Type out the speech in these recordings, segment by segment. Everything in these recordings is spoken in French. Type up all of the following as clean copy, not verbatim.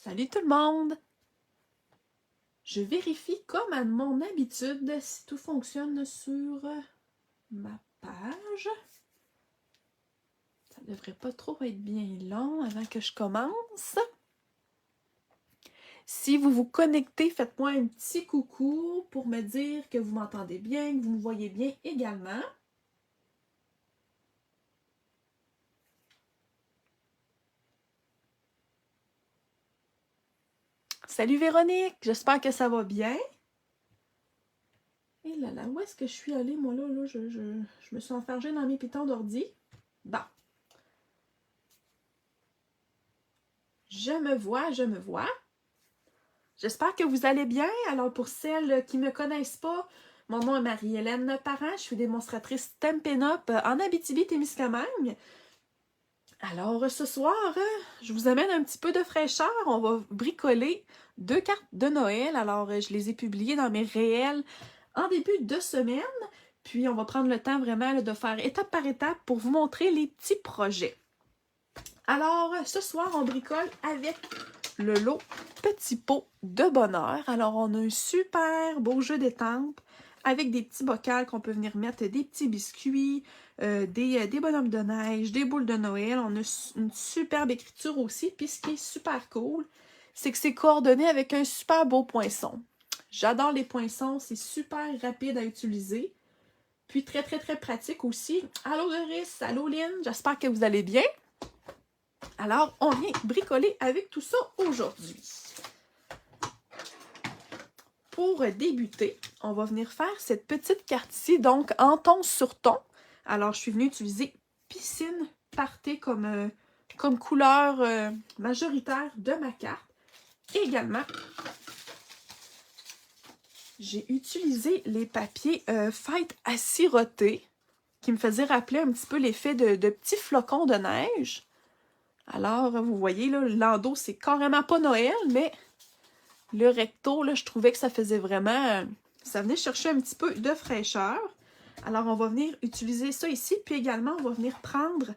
Salut tout le monde! Je vérifie comme à mon habitude si tout fonctionne sur ma page. Ça devrait pas trop être bien long avant que je commence. Si vous vous connectez, faites-moi un petit coucou pour me dire que vous m'entendez bien, que vous me voyez bien également. Salut Véronique, j'espère que ça va bien. Et là là, où est-ce que je suis allée, moi là? Je me suis enfargée dans mes pitons d'ordi. Bon. Je me vois, je me vois. J'espère que vous allez bien. Alors, pour celles qui ne me connaissent pas, mon nom est Marie-Hélène Parent. Je suis démonstratrice Stampin' Up en Abitibi-Témiscamingue. Alors, ce soir, je vous amène un petit peu de fraîcheur. On va bricoler 2 cartes de Noël. Alors, je les ai publiées dans mes réels en début de semaine. Puis, on va prendre le temps vraiment de faire étape par étape pour vous montrer les petits projets. Alors, ce soir, on bricole avec le lot Petit Pot de Bonheur. Alors, on a un super beau jeu d'étampes avec des petits bocals qu'on peut venir mettre des petits biscuits, des bonhommes de neige, des boules de Noël. On a une superbe écriture aussi. Puis, ce qui est super cool, c'est que c'est coordonné avec un super beau poinçon. J'adore les poinçons, c'est super rapide à utiliser. Puis, très, très, très pratique aussi. Allô Doris, allô Lynn, j'espère que vous allez bien. Alors, on vient bricoler avec tout ça aujourd'hui. Pour débuter, on va venir faire cette petite carte-ci, donc en ton sur ton. Alors, je suis venue utiliser piscine party comme couleur majoritaire de ma carte. Également, j'ai utilisé les papiers fête à siroter qui me faisaient rappeler un petit peu l'effet de petits flocons de neige. Alors, vous voyez, là, l'endos, c'est carrément pas Noël, mais le recto, là, je trouvais que ça faisait vraiment... ça venait chercher un petit peu de fraîcheur. Alors, on va venir utiliser ça ici. Puis également, on va venir prendre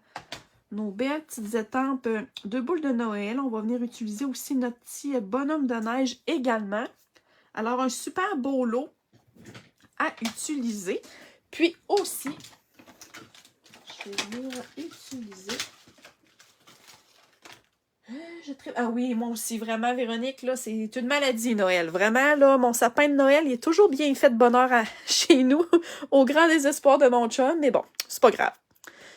nos belles petites étampes de boules de Noël. On va venir utiliser aussi notre petit bonhomme de neige également. Alors, un super beau lot à utiliser. Puis aussi, je vais venir utiliser... Ah oui, moi aussi, vraiment, Véronique, là, c'est une maladie, Noël. Vraiment, là, mon sapin de Noël, il est toujours bien fait de bonheur chez nous, au grand désespoir de mon chum, mais bon, c'est pas grave.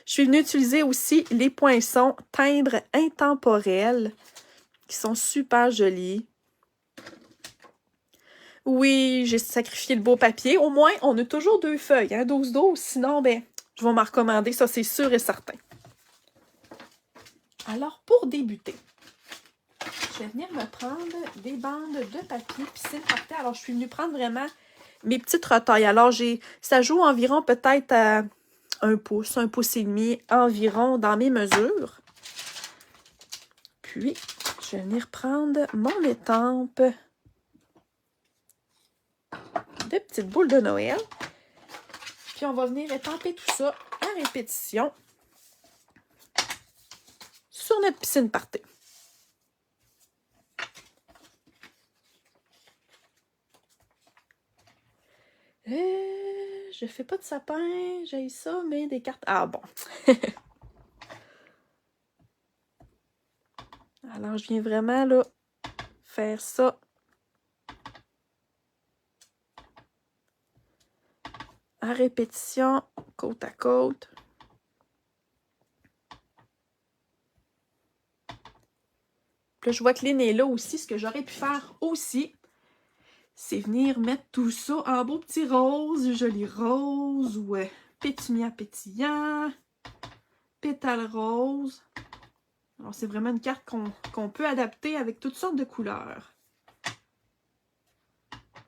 Je suis venue utiliser aussi les poinçons timbres intemporels, qui sont super jolis. Oui, j'ai sacrifié le beau papier. Au moins, on a toujours 2 feuilles, hein, 12-12, sinon, ben, je vais m'en recommander, ça, c'est sûr et certain. Alors, pour débuter, je vais venir me prendre des bandes de papier piscine party. Alors, je suis venue prendre vraiment mes petites retailles. Alors, ça joue environ peut-être à 1 pouce et demi environ dans mes mesures. Puis, je vais venir prendre mon étampe de petites boules de Noël. Puis, on va venir étamper tout ça à répétition sur notre piscine party. Je fais pas de sapin, j'ai ça, mais des cartes... Ah bon! Alors, je viens vraiment, là, faire ça à répétition, côte à côte. Puis là, je vois que Lynn est là aussi. Ce que j'aurais pu faire aussi, c'est venir mettre tout ça en beau petit rose, joli rose, ou pétunia pétillant, pétale rose. Alors, c'est vraiment une carte qu'on peut adapter avec toutes sortes de couleurs.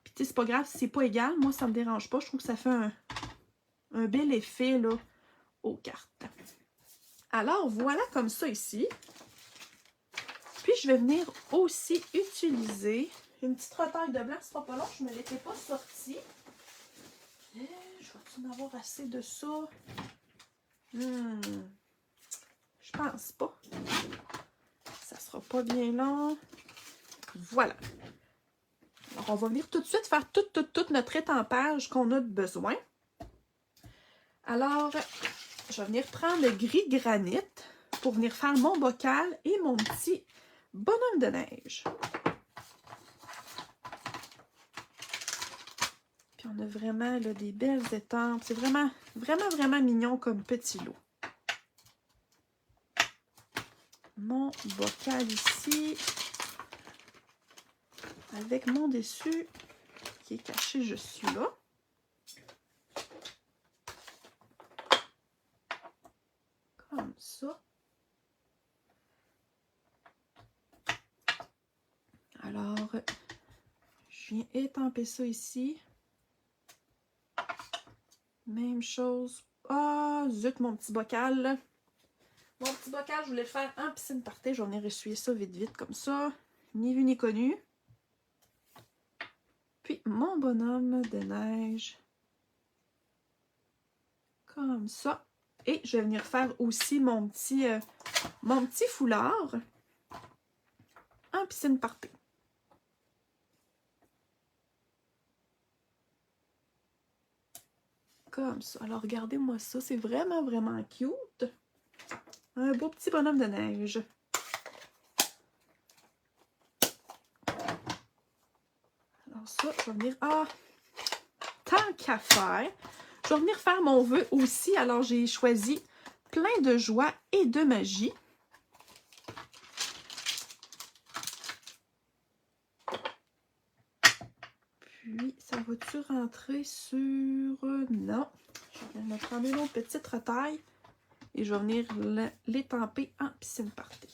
Puis, tu sais, c'est pas grave si c'est pas égal. Moi, ça me dérange pas. Je trouve que ça fait un bel effet, là, aux cartes. Alors, voilà comme ça ici. Puis, je vais venir aussi utiliser une petite retaille de blanc. C'est pas long, je ne me l'étais pas sortie. Je vais-tu en avoir assez de ça? Je pense pas. Ça sera pas bien long. Voilà. Alors, on va venir tout de suite faire tout notre étampage qu'on a besoin. Alors, je vais venir prendre le gris granit pour venir faire mon bocal et mon petit bonhomme de neige. Puis on a vraiment là, des belles étampes. C'est vraiment mignon comme petit lot. Mon bocal ici, avec mon dessus qui est caché juste là. Comme ça. Alors, je viens étamper ça ici. Même chose. Ah, zut, mon petit bocal. Mon petit bocal, je voulais le faire en piscine party. Je vais venir essuyer ça vite, comme ça. Ni vu ni connu. Puis, mon bonhomme de neige. Comme ça. Et je vais venir faire aussi mon petit foulard en piscine party. Comme ça. Alors, regardez-moi ça. C'est vraiment cute. Un beau petit bonhomme de neige. Alors ça, je vais venir... Ah! Tant qu'à faire, je vais venir faire mon vœu aussi. Alors, j'ai choisi plein de joie et de magie. Puis, ça va-tu rentrer sur... Non. Je vais me prendre une autre petite retaille et je vais venir l'étamper en piscine party.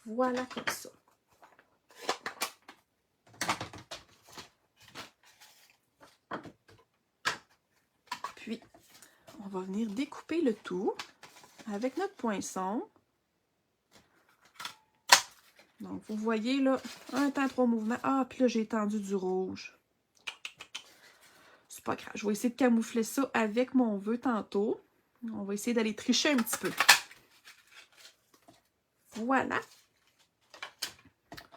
Voilà comme ça. Puis, on va venir découper le tout avec notre poinçon. Donc, vous voyez là, un temps, 3 mouvements. Ah, puis là, j'ai étendu du rouge. C'est pas grave. Je vais essayer de camoufler ça avec mon vœu tantôt. On va essayer d'aller tricher un petit peu. Voilà.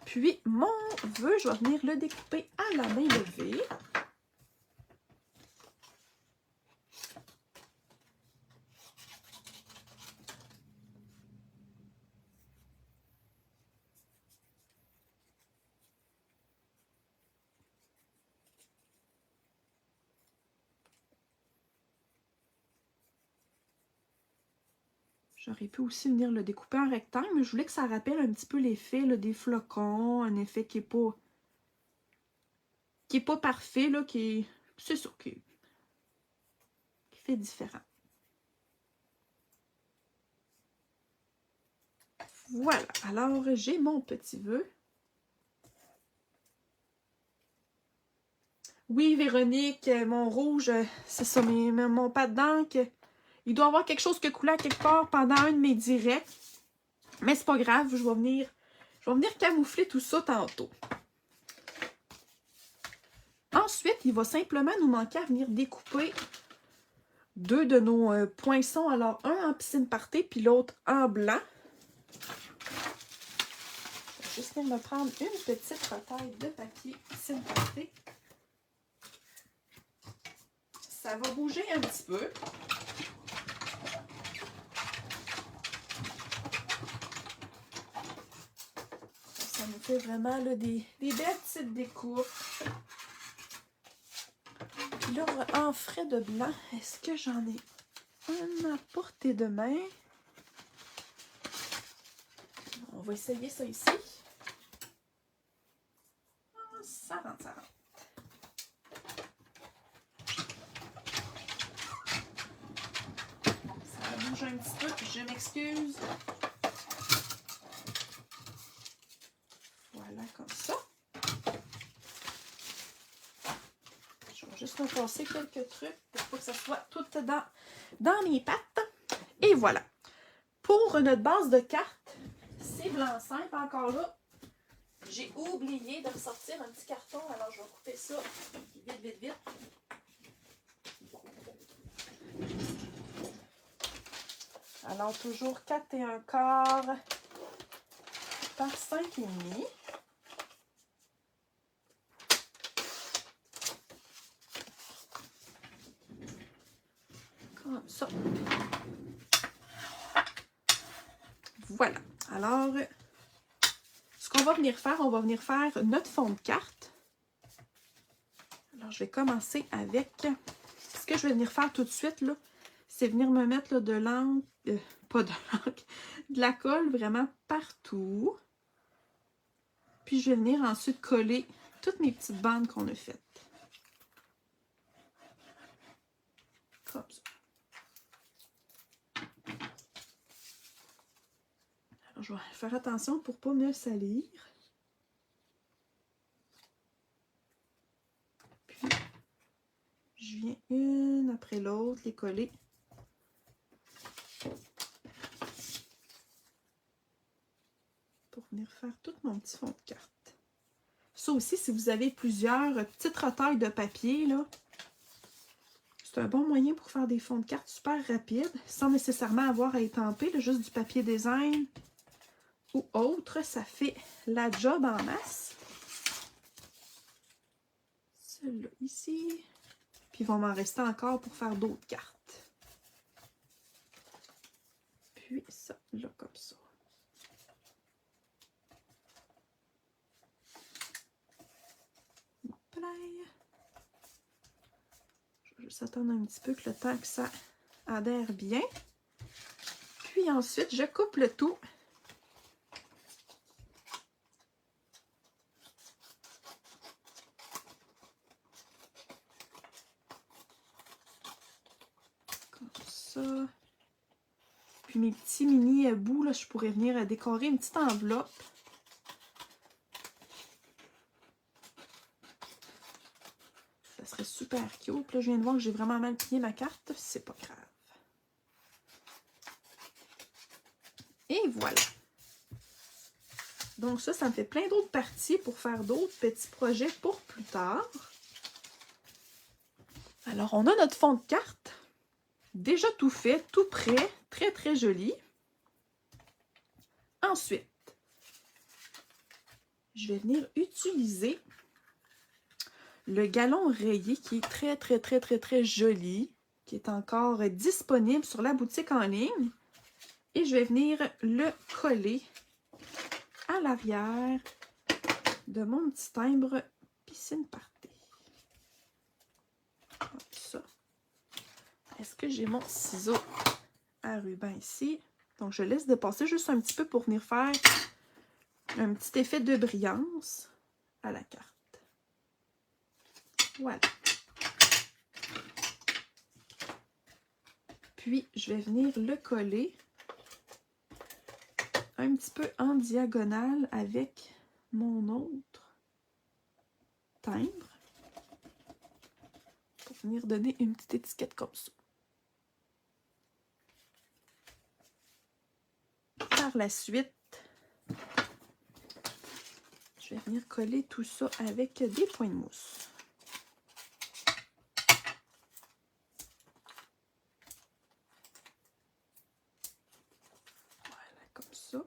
Puis, mon vœu, je vais venir le découper à la main levée. J'aurais pu aussi venir le découper en rectangle, mais je voulais que ça rappelle un petit peu l'effet des flocons, un effet qui est pas parfait, là, c'est ça, qui fait différent. Voilà, alors j'ai mon petit vœu. Oui, Véronique, mon rouge, c'est ça, mon pâte d'encre, il doit y avoir quelque chose qui a coulé à quelque part pendant un de mes directs. Mais c'est pas grave, je vais venir camoufler tout ça tantôt. Ensuite, il va simplement nous manquer à venir découper deux de nos poinçons. Alors, un en piscine party, puis l'autre en blanc. Je vais juste venir me prendre une petite retaille de papier piscine party. Ça va bouger un petit peu. Ça nous fait vraiment là, des belles petites découpes. Puis là, en frais de blanc, est-ce que j'en ai un à portée de main? On va essayer ça ici. Ça rentre, ça rentre. Ça bouge un petit peu, je m'excuse. Voilà, comme ça. Je vais juste repasser quelques trucs pour pas que ça soit tout dans mes pattes. Et voilà. Pour notre base de cartes, c'est blanc simple. Encore là, j'ai oublié de ressortir un petit carton. Alors, je vais couper ça vite. Alors, toujours 4 1/4 par 5,5. Comme ça. Voilà. Alors, ce qu'on va venir faire, on va venir faire notre fond de carte. Alors, je vais commencer avec... Ce que je vais venir faire tout de suite, là, c'est venir me mettre là, de l'encre... pas de l'encre, de la colle vraiment partout. Puis, je vais venir ensuite coller toutes mes petites bandes qu'on a faites. Comme ça. Alors, je vais faire attention pour ne pas me salir. Puis, je viens une après l'autre les coller. Pour venir faire tout mon petit fond de carte. Ça aussi, si vous avez plusieurs petites retailles de papier, là, c'est un bon moyen pour faire des fonds de cartes super rapides, sans nécessairement avoir à étamper, là, juste du papier design ou autre. Ça fait la job en masse. Celui-là ici. Puis il va m'en rester encore pour faire d'autres cartes. Puis ça, là, comme ça. Je vais juste attendre un petit peu que le temps que ça adhère bien. Puis ensuite, je coupe le tout. Comme ça. Puis mes petits mini bouts, là, je pourrais venir décorer une petite enveloppe. Ça serait super cute. Là, je viens de voir que j'ai vraiment mal plié ma carte. C'est pas grave. Et voilà. Donc ça me fait plein d'autres parties pour faire d'autres petits projets pour plus tard. Alors, on a notre fond de carte. Déjà tout fait, tout prêt. Très, très joli. Ensuite, je vais venir utiliser le galon rayé qui est très, très, très, très, très joli, qui est encore disponible sur la boutique en ligne. Et je vais venir le coller à l'arrière de mon petit timbre piscine party. Comme ça. Est-ce que j'ai mon ciseau à ruban ici? Donc, je laisse dépasser juste un petit peu pour venir faire un petit effet de brillance à la carte. Voilà. Puis, je vais venir le coller un petit peu en diagonale avec mon autre timbre pour venir donner une petite étiquette comme ça. Par la suite, je vais venir coller tout ça avec des points de mousse. Voilà, comme ça.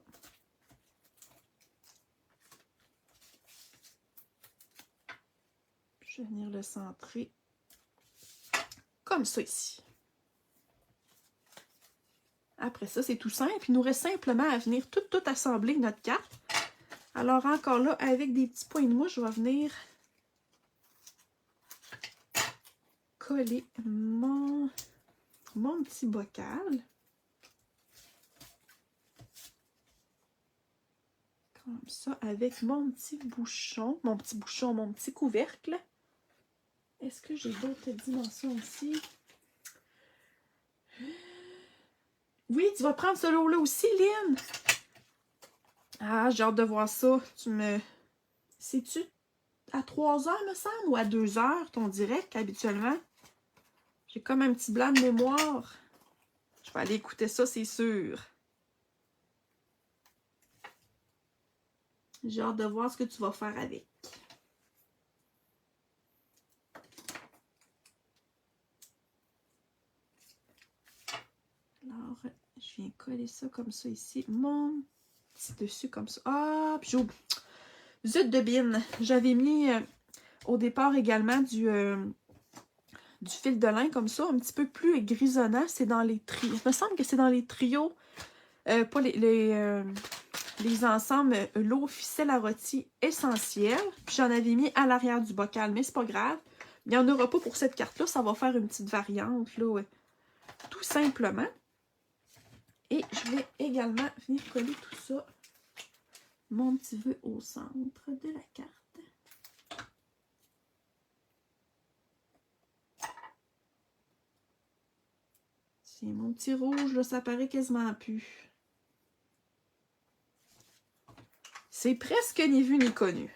Je vais venir le centrer comme ça ici. Après ça, c'est tout simple. Il nous reste simplement à venir tout assembler notre carte. Alors encore là, avec des petits points de mousse, je vais venir coller mon petit bocal. Comme ça, avec mon petit couvercle. Est-ce que j'ai d'autres dimensions ici? Oui, tu vas prendre ce lot-là aussi, Lynn! Ah, j'ai hâte de voir ça. C'est-tu à 3 heures, me semble, ou à 2 heures, ton direct, habituellement? J'ai comme un petit blanc de mémoire. Je vais aller écouter ça, c'est sûr. J'ai hâte de voir ce que tu vas faire avec. Alors, je je viens coller ça comme ça ici. Mon petit dessus comme ça. Ah, puis j'oublie. Zut de bine. J'avais mis au départ également du fil de lin comme ça, un petit peu plus grisonnant. C'est dans les trios. Il me semble que c'est dans les trios. Pas les ensembles l'eau ficelle à rôti essentiel. Puis j'en avais mis à l'arrière du bocal, mais c'est pas grave. Il n'y en aura pas pour cette carte-là. Ça va faire une petite variante, là, tout simplement. Et je vais également venir coller tout ça, mon petit vœu au centre de la carte. Tiens, mon petit rouge, là, ça paraît quasiment plus. C'est presque ni vu ni connu.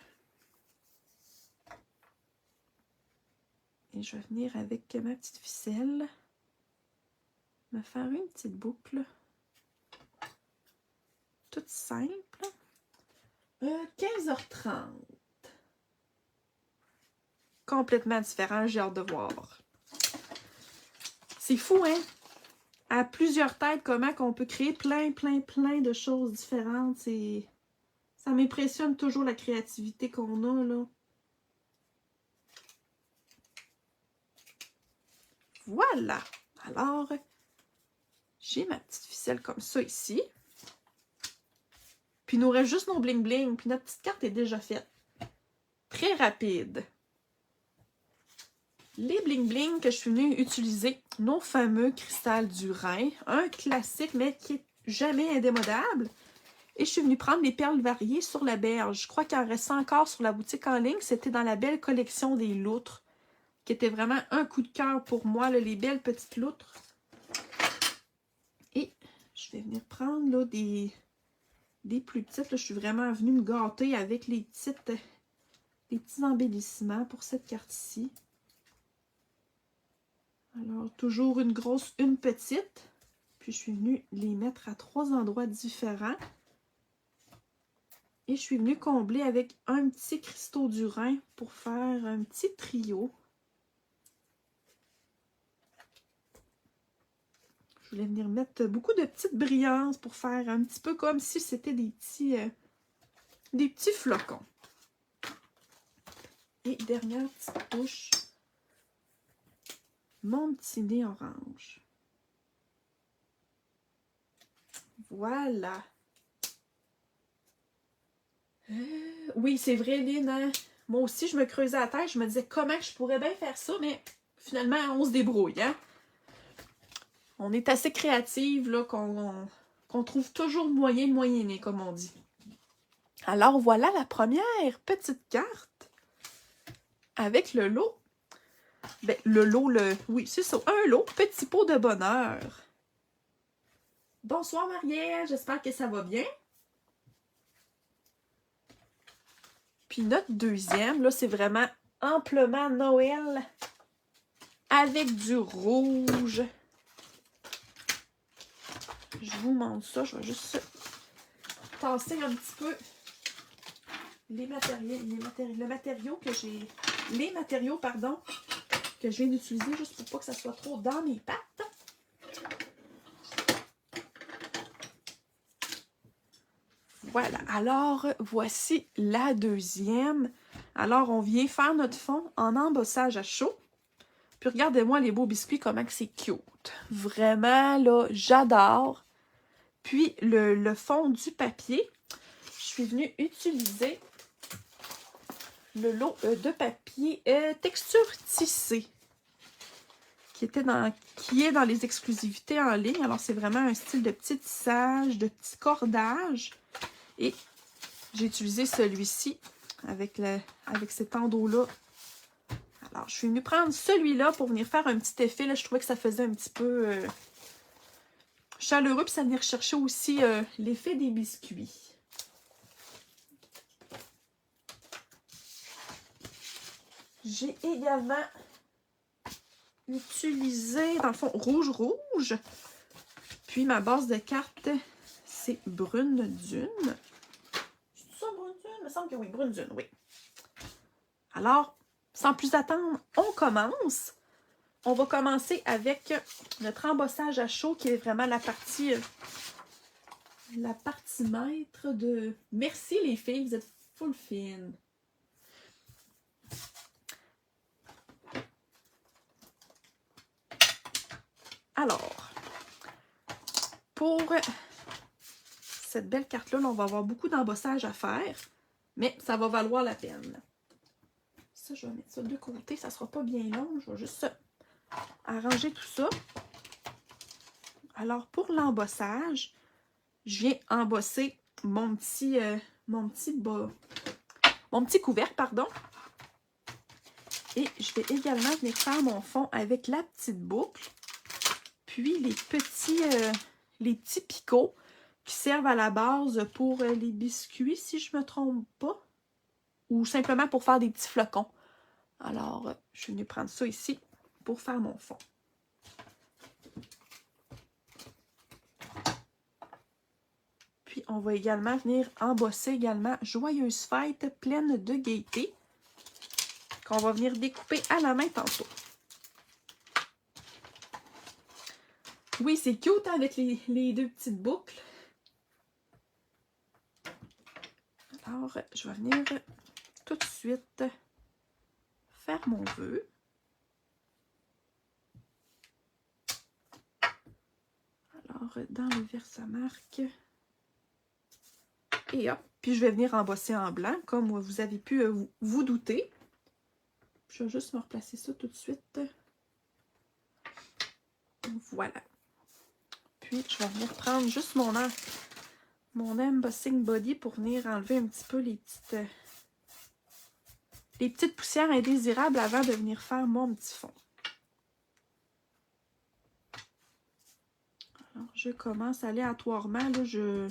Et je vais venir avec ma petite ficelle, me faire une petite boucle. Toute simple. 15h30. Complètement différent, j'ai hâte de voir. C'est fou, hein? À plusieurs têtes, comment qu'on peut créer plein de choses différentes. Ça m'impressionne toujours la créativité qu'on a, là. Voilà! Alors, j'ai ma petite ficelle comme ça ici. Puis il nous reste juste nos bling-bling. Puis notre petite carte est déjà faite. Très rapide. Les bling-bling que je suis venue utiliser, nos fameux cristal du Rhin. Un classique, mais qui est jamais indémodable. Et je suis venue prendre les perles variées sur la berge. Je crois qu'il en reste encore sur la boutique en ligne. C'était dans la belle collection des loutres, qui était vraiment un coup de cœur pour moi, là, les belles petites loutres. Et je vais venir prendre là, des plus petites. Là, je suis vraiment venue me gâter avec les petits embellissements pour cette carte-ci. Alors, toujours une grosse, une petite. Puis, je suis venue les mettre à 3 endroits différents. Et je suis venue combler avec un petit cristaux du Rhin pour faire un petit trio. Je voulais venir mettre beaucoup de petites brillances pour faire un petit peu comme si c'était des petits flocons. Et dernière petite touche, mon petit nez orange. Voilà. Oui, c'est vrai, Lynn. Hein? Moi aussi, je me creusais la tête. Je me disais comment je pourrais bien faire ça, mais finalement, on se débrouille. Hein? On est assez créative là, qu'on trouve toujours moyen de moyenner, comme on dit. Alors, voilà la première petite carte avec le lot. Ben, le lot, oui, c'est ça. Un lot, petit pot de bonheur. Bonsoir, Marielle. J'espère que ça va bien. Puis notre deuxième, là, c'est vraiment amplement Noël avec du rouge. Je vous montre ça. Je vais juste tasser un petit peu les matériaux que je viens d'utiliser juste pour pas que ça soit trop dans mes pattes. Voilà, alors voici la deuxième. Alors, on vient faire notre fond en embossage à chaud. Puis regardez-moi les beaux biscuits, comment que c'est cute. Vraiment, là, j'adore. Puis le fond du papier, je suis venue utiliser le lot de papier texture tissée qui est dans les exclusivités en ligne. Alors, c'est vraiment un style de petit tissage, de petit cordage. Et j'ai utilisé celui-ci avec cet endos-là. Alors, je suis venue prendre celui-là pour venir faire un petit effet. Là, je trouvais que ça faisait un petit peu chaleureux. Puis ça venait rechercher aussi l'effet des biscuits. J'ai également utilisé, dans le fond, rouge. Puis ma base de cartes, c'est Brune Dune. C'est ça, Brune Dune? Il me semble que oui, Brune Dune, oui. Alors, sans plus attendre, on commence. on va commencer avec notre embossage à chaud qui est vraiment la partie maître de... Merci les filles, vous êtes full fines. Alors, pour cette belle carte-là, on va avoir beaucoup d'embossage à faire, mais ça va valoir la peine. Ça, je vais mettre ça de côté, ça ne sera pas bien long. Je vais juste arranger tout ça. Alors, pour l'embossage, je viens embosser mon petit couvercle, pardon. Et je vais également venir faire mon fond avec la petite boucle. Puis les petits picots qui servent à la base pour les biscuits, si je ne me trompe pas. Ou simplement pour faire des petits flocons. Alors, je vais venir prendre ça ici pour faire mon fond. Puis, on va également venir embosser également Joyeuse fête pleine de gaieté qu'on va venir découper à la main tantôt. Oui, c'est cute avec les deux petites boucles. Alors, je vais venir tout de suite faire mon vœu. Alors, dans le versamarque. Et hop, puis je vais venir embosser en blanc, comme vous avez pu vous douter. Je vais juste me replacer ça tout de suite. Voilà. Puis, je vais venir prendre juste mon embossing body pour venir enlever un petit peu les petites poussières indésirables avant de venir faire mon petit fond. Alors, je commence aléatoirement. Là, je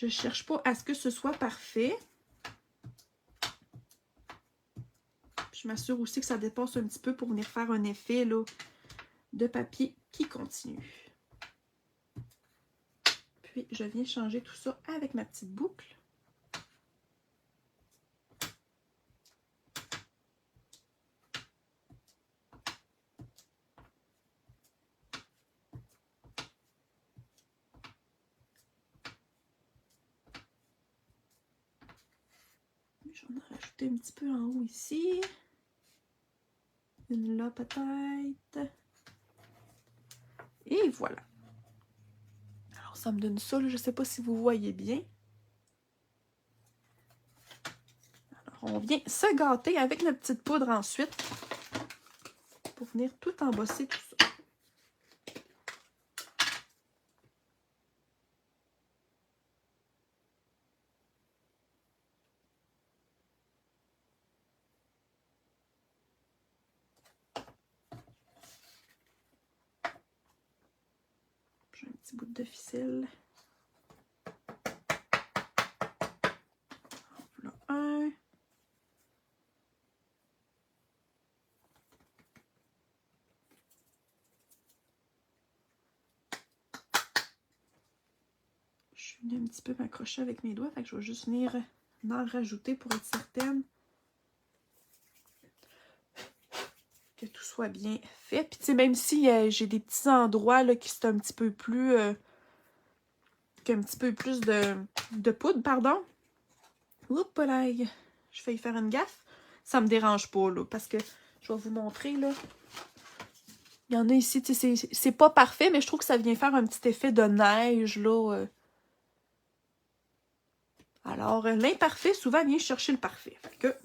cherche pas à ce que ce soit parfait. Je m'assure aussi que ça dépasse un petit peu pour venir faire un effet là, de papier qui continue. Puis, je viens changer tout ça avec ma petite boucle. J'en ai rajouté un petit peu en haut ici. Une là peut-être. Et voilà. Alors, ça me donne ça, là, je ne sais pas si vous voyez bien. Alors, on vient se gâter avec notre petite poudre ensuite pour venir tout embosser tout ça. J'ai un petit bout de ficelle. Voilà un. Je suis venue un petit peu m'accrocher avec mes doigts, fait que je vais juste venir en rajouter pour être certaine que tout soit bien fait. Puis tu sais, même si j'ai des petits endroits là, qui sont un petit peu plus... qu'un petit peu plus de poudre, pardon. Oups, là, je failli faire une gaffe. Ça me dérange pas, là, parce que je vais vous montrer, là. Il y en a ici, tu sais, c'est pas parfait, mais je trouve que ça vient faire un petit effet de neige, là. Alors, l'imparfait, souvent, vient chercher le parfait. Fait que,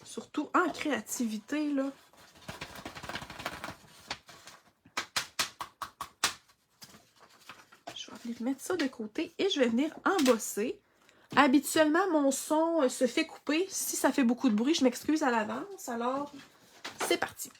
surtout en créativité, là. Je vais venir mettre ça de côté et je vais venir embosser. Habituellement, mon son se fait couper. Si ça fait beaucoup de bruit, je m'excuse à l'avance. Alors, c'est parti.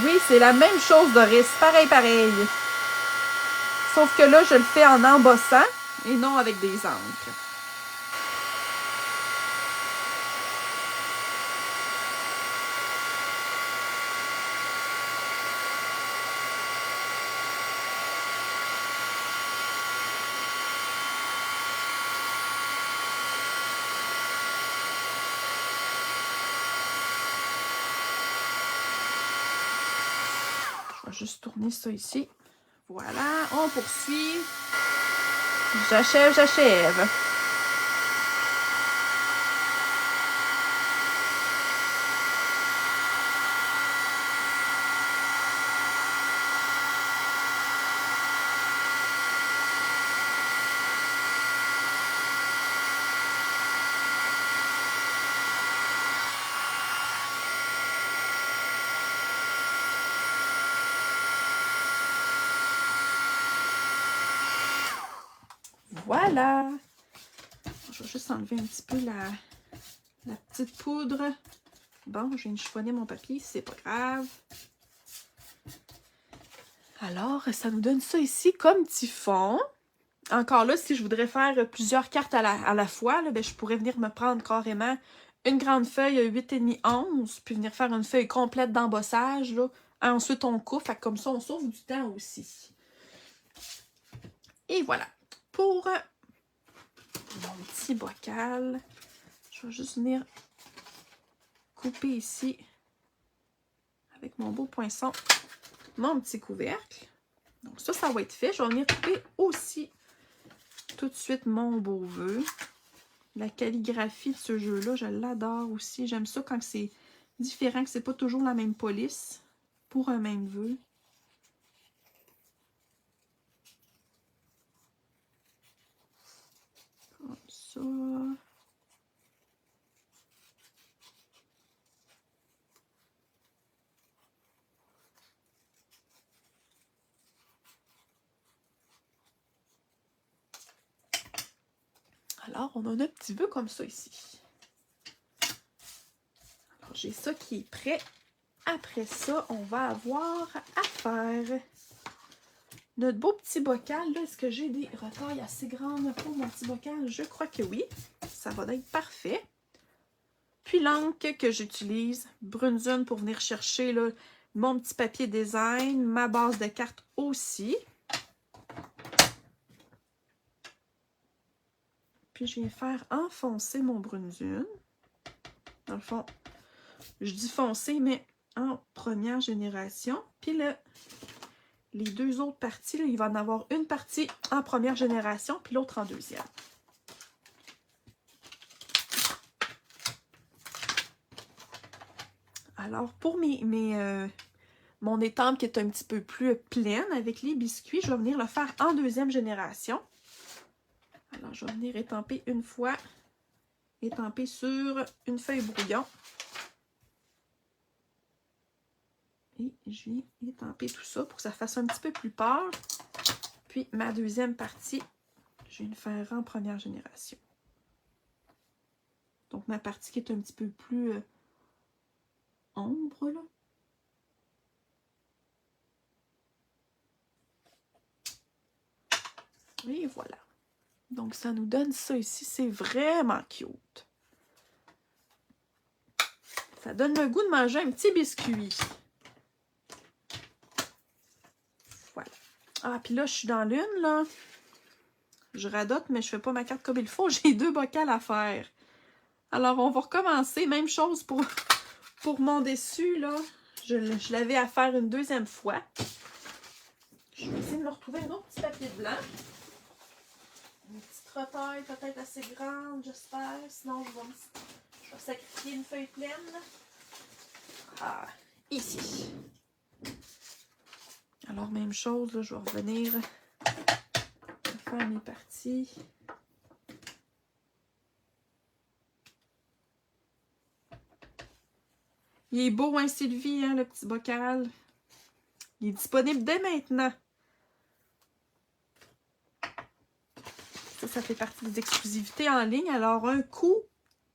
Oui, c'est la même chose, Doris. Pareil, pareil. Sauf que là, je le fais en embossant et non avec des encres. Je vais juste tourner ça ici. Voilà, on poursuit. J'achève, j'achève. Voilà. Je vais juste enlever un petit peu la petite poudre. Bon, je viens de chiffonner mon papier, c'est pas grave. Alors, ça nous donne ça ici comme petit fond. Encore là, si je voudrais faire plusieurs cartes à la fois, là, ben, je pourrais venir me prendre carrément une grande feuille 8,5 11, puis venir faire une feuille complète d'embossage. Ensuite, on coupe, fait comme ça, on sauve du temps aussi. Et voilà. Pour mon petit bocal, je vais juste venir couper ici avec mon beau poinçon mon petit couvercle. Donc ça va être fait. Je vais venir couper aussi tout de suite mon beau vœu. La calligraphie de ce jeu-là, je l'adore aussi. J'aime ça quand c'est différent, que c'est pas toujours la même police pour un même vœu. Comme ça. Alors, on a un petit vœu comme ça ici. Alors, j'ai ça qui est prêt. Après ça, on va avoir à faire notre beau petit bocal. Est-ce que j'ai des retailles assez grandes pour mon petit bocal? Je crois que oui. Ça va être parfait. Puis l'encre que j'utilise, Brunzun, pour venir chercher là, mon petit papier design, ma base de cartes aussi. Puis je viens faire enfoncer mon Brunzun. Dans le fond, je dis foncer, mais en première génération. Puis là, les deux autres parties, là, il va en avoir une partie en première génération, puis l'autre en deuxième. Alors, pour mon étampe qui est un petit peu plus pleine avec les biscuits, je vais venir le faire en deuxième génération. Alors, je vais venir étamper une fois, étamper sur une feuille brouillon. Et je viens étamper tout ça pour que ça fasse un petit peu plus pâle. Puis, ma deuxième partie, je viens le faire en première génération. Donc, ma partie qui est un petit peu plus ombre, là. Et voilà. Donc, ça nous donne ça ici. C'est vraiment cute. Ça donne le goût de manger un petit biscuit. Voilà. Ah, puis là, je suis dans l'une, là. Je radote, mais je fais pas ma carte comme il faut. J'ai deux bocals à faire. Alors, on va recommencer. Même chose pour mon dessus, là. Je l'avais à faire une deuxième fois. Je vais essayer de me retrouver un autre petit papier blanc. Une petite retaille peut-être assez grande, j'espère. Sinon, je vais sacrifier une feuille pleine. Ah, ici. Alors, même chose, là, je vais revenir faire mes parties. Il est beau, hein, Sylvie, hein, le petit bocal. Il est disponible dès maintenant. Ça fait partie des exclusivités en ligne. Alors, un coup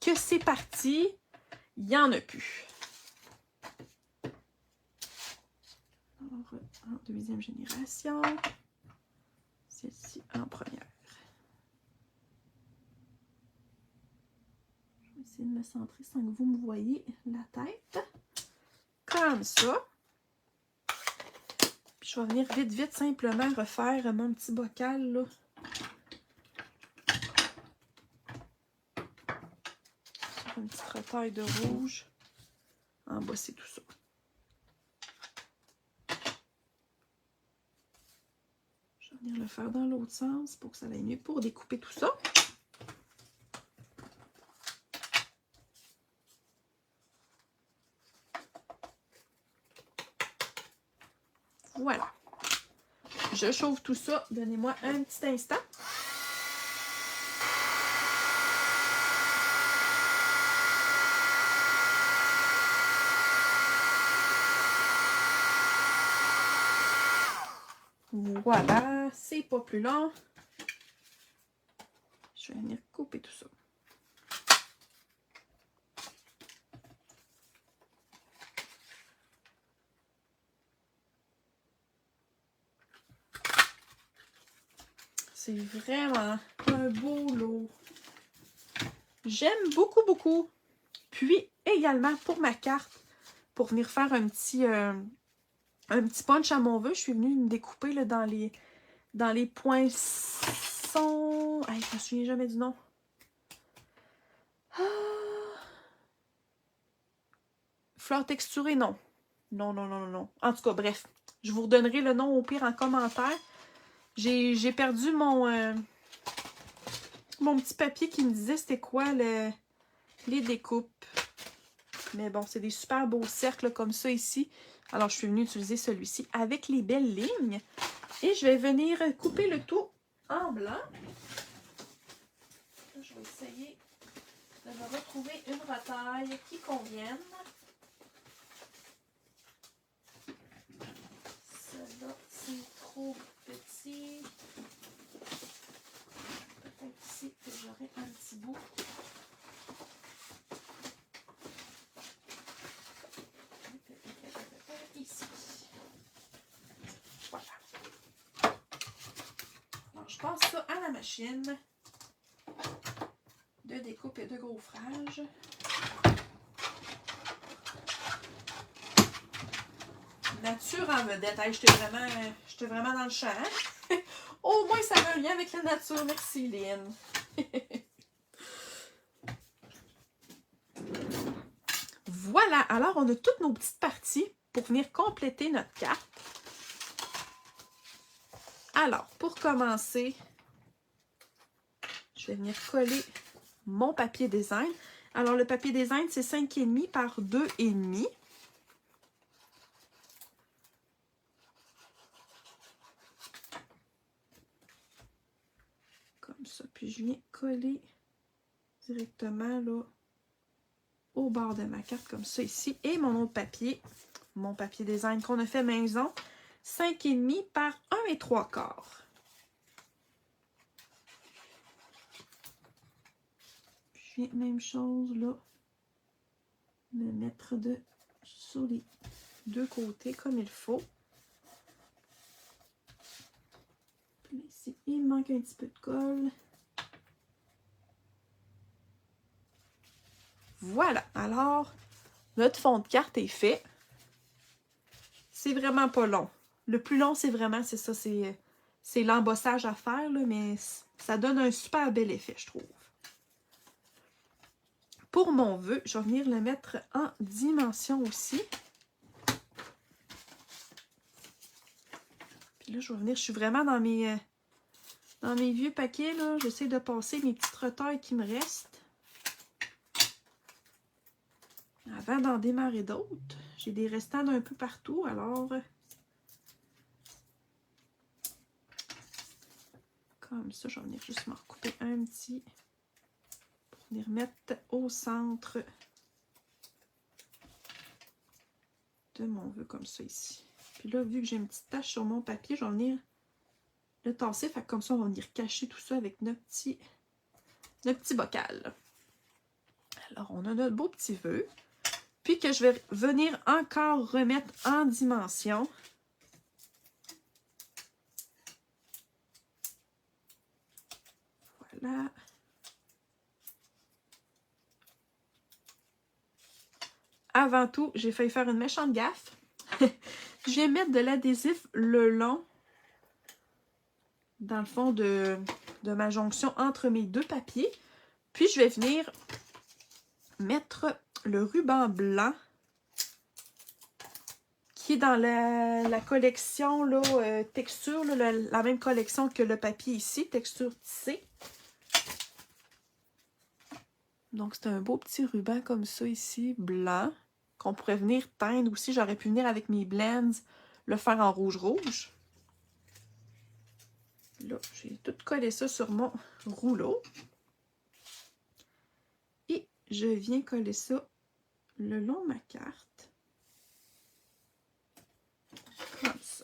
que c'est parti, il n'y en a plus. en deuxième génération. Celle-ci en première. Je vais essayer de me centrer sans que vous me voyez la tête. Comme ça. Puis je vais venir vite simplement refaire mon petit bocal là. Sur une petite retaille de rouge. En bas, c'est tout ça. Je vais venir le faire dans l'autre sens pour que ça aille mieux pour découper tout ça. Voilà. Je chauffe tout ça. Donnez-moi un petit instant. Voilà, c'est pas plus long. Je vais venir couper tout ça. C'est vraiment un beau lot. J'aime beaucoup. Puis également pour ma carte, pour venir faire un petit punch à mon vœu, je suis venue me découper là, dans les poinçons. Hey, je me souviens jamais du nom. Ah. Fleurs texturées, non. Non. En tout cas, bref. Je vous redonnerai le nom au pire en commentaire. J'ai perdu mon petit papier qui me disait c'était quoi les découpes. Mais bon, c'est des super beaux cercles comme ça ici. Alors, je suis venue utiliser celui-ci avec les belles lignes. Et je vais venir couper le tout en blanc. Là, je vais essayer de me retrouver une retaille qui convienne. Celle-là, c'est trop petit. Peut-être ici que j'aurai un petit bout. Ici. Voilà. Alors, je passe ça à la machine de découpe et de gaufrage. Nature en vedette. Hey, j'étais vraiment dans le champ. Hein? Au moins, ça a un lien avec la nature. Merci, Lynn. Voilà. Alors, on a toutes nos petites parties pour venir compléter notre carte. Alors, pour commencer, je vais venir coller mon papier design. Alors, le papier design, c'est 5,5 par 2,5. Comme ça. Puis, je viens coller directement là au bord de ma carte, comme ça ici. Et mon autre papier, mon papier design qu'on a fait maison, 5,5 par 1,75. Puis, même chose là, me mettre sur les deux côtés comme il faut. Puis ici, il manque un petit peu de colle. Voilà, alors, notre fond de carte est fait. C'est vraiment pas long. Le plus long, c'est vraiment, c'est ça, c'est l'embossage à faire, là, mais ça donne un super bel effet, je trouve. Pour mon vœu, je vais venir le mettre en dimension aussi. Puis là, je vais venir, je suis vraiment dans mes vieux paquets, là. J'essaie de passer mes petites retailles qui me restent. Avant d'en démarrer d'autres, j'ai des restants d'un peu partout, alors comme ça, je vais venir juste m'en couper un petit pour venir mettre au centre de mon vœu comme ça ici. Puis là, vu que j'ai une petite tache sur mon papier, je vais venir le tasser, fait que comme ça, on va venir cacher tout ça avec notre petit bocal. Alors, on a notre beau petit vœu. Puis que je vais venir encore remettre en dimension. Voilà. Avant tout, j'ai failli faire une méchante gaffe. Je viens mettre de l'adhésif le long, dans le fond de ma jonction entre mes deux papiers. Puis, je vais venir mettre le ruban blanc qui est dans la collection là, texture, là, la même collection que le papier ici, texture tissée. Donc, c'est un beau petit ruban comme ça ici, blanc, qu'on pourrait venir teindre aussi. J'aurais pu venir avec mes blends, le faire en rouge-rouge. Là, j'ai tout collé ça sur mon rouleau. Et je viens coller ça le long de ma carte. Comme ça.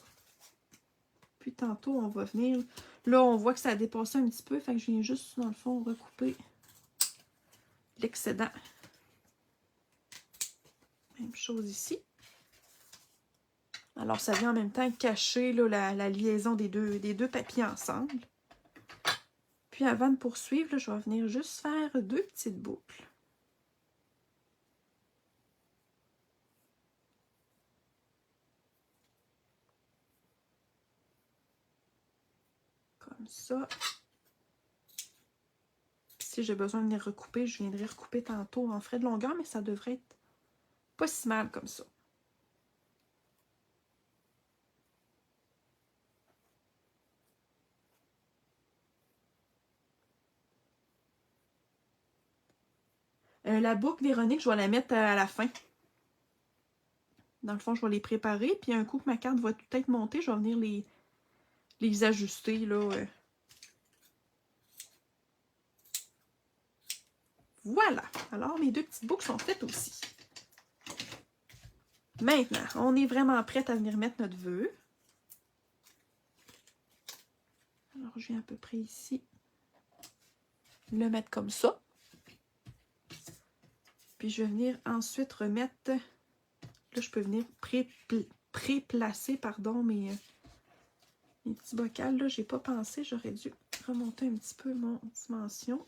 Puis tantôt, on va venir... Là, on voit que ça a dépassé un petit peu. Fait que je viens juste, dans le fond, recouper l'excédent. Même chose ici. Alors, ça vient en même temps cacher là, la liaison des deux papiers ensemble. Puis, avant de poursuivre, là, je vais venir juste faire deux petites boucles. Comme ça. Puis, si j'ai besoin de venir recouper, je viendrai recouper tantôt en frais de longueur, mais ça devrait être pas si mal comme ça. La boucle Véronique, je vais la mettre à la fin. Dans le fond, je vais les préparer. Puis un coup que ma carte va tout être montée, je vais venir les ajuster. Là. Voilà. Alors, mes deux petites boucles sont faites aussi. Maintenant, on est vraiment prête à venir mettre notre vœu. Alors, je viens à peu près ici le mettre comme ça. Puis, je vais venir ensuite remettre... Là, je peux venir pré-placer, pardon, mes petits bocals. Là, j'ai pas pensé. J'aurais dû remonter un petit peu mon dimension,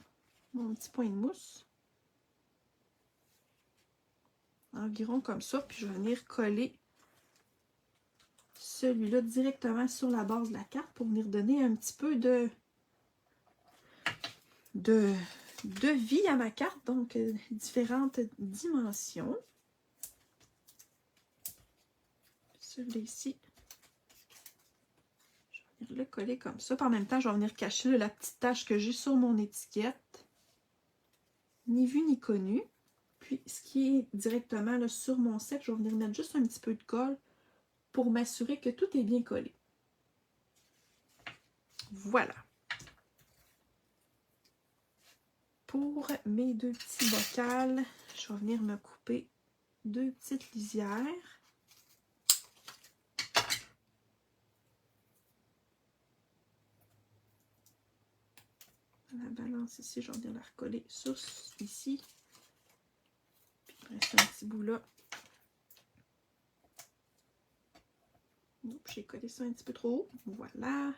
mon petit point de mousse. Environ comme ça. Puis, je vais venir coller celui-là directement sur la base de la carte pour venir donner un petit peu de vie à ma carte. Donc, différentes dimensions. Celui-là ici, je vais venir le coller comme ça. Puis en même temps, je vais venir cacher là, la petite tache que j'ai sur mon étiquette. Ni vu ni connu. Puis, ce qui est directement là, sur mon set, je vais venir mettre juste un petit peu de colle pour m'assurer que tout est bien collé. Voilà. Pour mes deux petits bocals, je vais venir me couper deux petites lisières. La balance ici, je vais venir la recoller sur ici. Puis il reste un petit bout là. J'ai collé ça un petit peu trop haut. Voilà.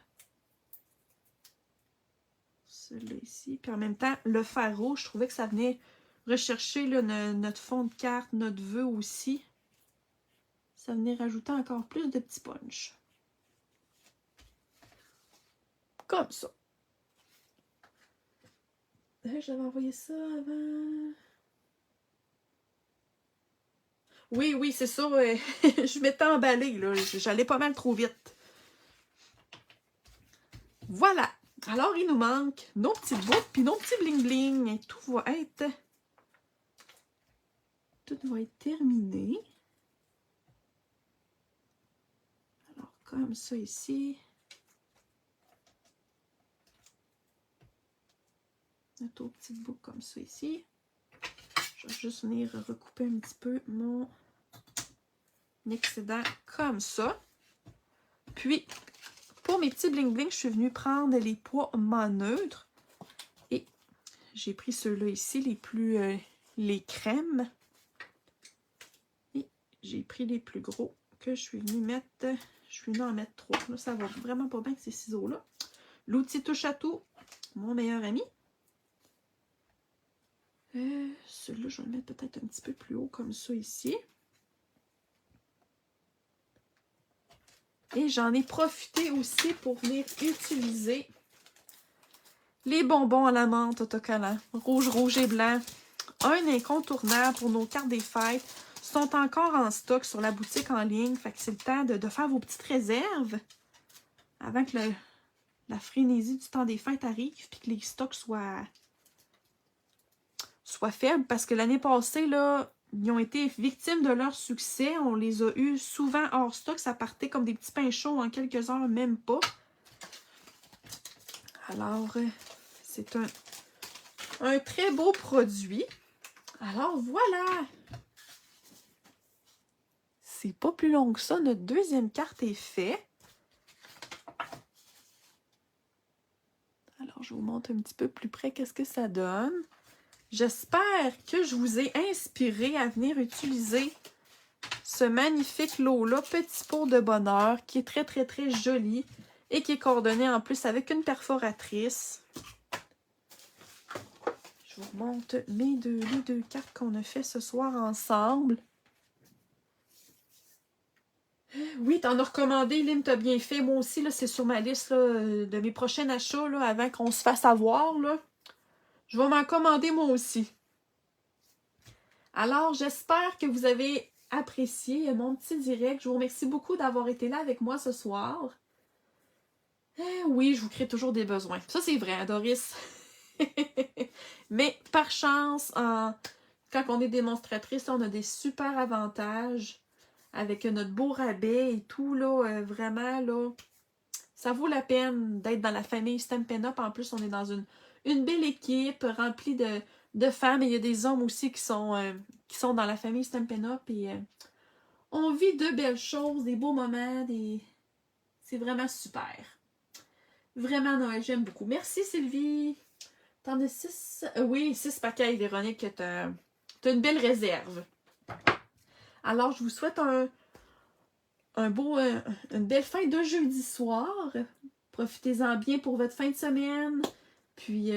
Celui-là ici. Puis en même temps, le fer rouge, je trouvais que ça venait rechercher là, notre fond de carte, notre vœu aussi. Ça venait rajouter encore plus de petits punch. Comme ça. J'avais envoyé ça avant. Oui, c'est ça. Je m'étais emballée, là. J'allais pas mal trop vite. Voilà. Alors, il nous manque nos petites boucles puis nos petits bling-bling. Tout va être terminé. Alors, comme ça ici. Notre petite boucle comme ça ici. Je vais juste venir recouper un petit peu mon excédent comme ça. Puis, pour mes petits bling-bling, je suis venue prendre les poids mat neutres. Et j'ai pris ceux-là ici, les crèmes. Et j'ai pris les plus gros que je suis venue mettre. Je suis venue en mettre 3. Là, ça va vraiment pas bien avec ces ciseaux-là. L'outil touche à tout, mon meilleur ami. Celui-là, je vais le mettre peut-être un petit peu plus haut comme ça ici. Et j'en ai profité aussi pour venir utiliser les bonbons à la menthe autocollants. Rouge, rouge et blanc. Un incontournable pour nos cartes des fêtes. Sont encore en stock sur la boutique en ligne. Fait que c'est le temps de faire vos petites réserves avant que la frénésie du temps des fêtes arrive puis que les stocks soient faibles. Parce que l'année passée, là, ils ont été victimes de leur succès. On les a eu souvent hors stock. Ça partait comme des petits pains chauds en quelques heures, même pas. Alors, c'est un très beau produit. Alors, voilà! C'est pas plus long que ça. Notre deuxième carte est faite. Alors, je vous montre un petit peu plus près qu'est-ce que ça donne. J'espère que je vous ai inspiré à venir utiliser ce magnifique lot-là, Petit pot de bonheur, qui est très, très, très joli et qui est coordonné en plus avec une perforatrice. Je vous montre les deux cartes qu'on a fait ce soir ensemble. Oui, t'en as recommandé, Lynn, t'as bien fait. Moi aussi, là, c'est sur ma liste là, de mes prochains achats là, avant qu'on se fasse avoir. Là. Je vais m'en commander moi aussi. Alors, j'espère que vous avez apprécié mon petit direct. Je vous remercie beaucoup d'avoir été là avec moi ce soir. Oui, je vous crée toujours des besoins. Ça, c'est vrai, hein, Doris. Mais par chance, quand on est démonstratrice, on a des super avantages avec notre beau rabais et tout. Là, vraiment, là, ça vaut la peine d'être dans la famille Stampin' Up. En plus, on est dans une belle équipe remplie de femmes. Et il y a des hommes aussi qui sont dans la famille Stampin' Up. Et on vit de belles choses, des beaux moments. C'est vraiment super. Vraiment, Noël, j'aime beaucoup. Merci, Sylvie. T'en as 6? Oui, 6 paquets, Véronique. T'as une belle réserve. Alors, je vous souhaite une belle fin de jeudi soir. Profitez-en bien pour votre fin de semaine. Puis,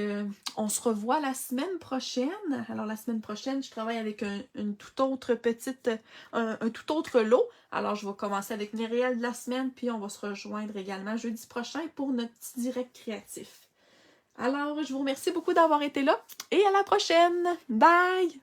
on se revoit la semaine prochaine. Alors, la semaine prochaine, je travaille avec un tout autre lot. Alors, je vais commencer avec mes réels de la semaine, puis on va se rejoindre également jeudi prochain pour notre petit direct créatif. Alors, je vous remercie beaucoup d'avoir été là et à la prochaine. Bye!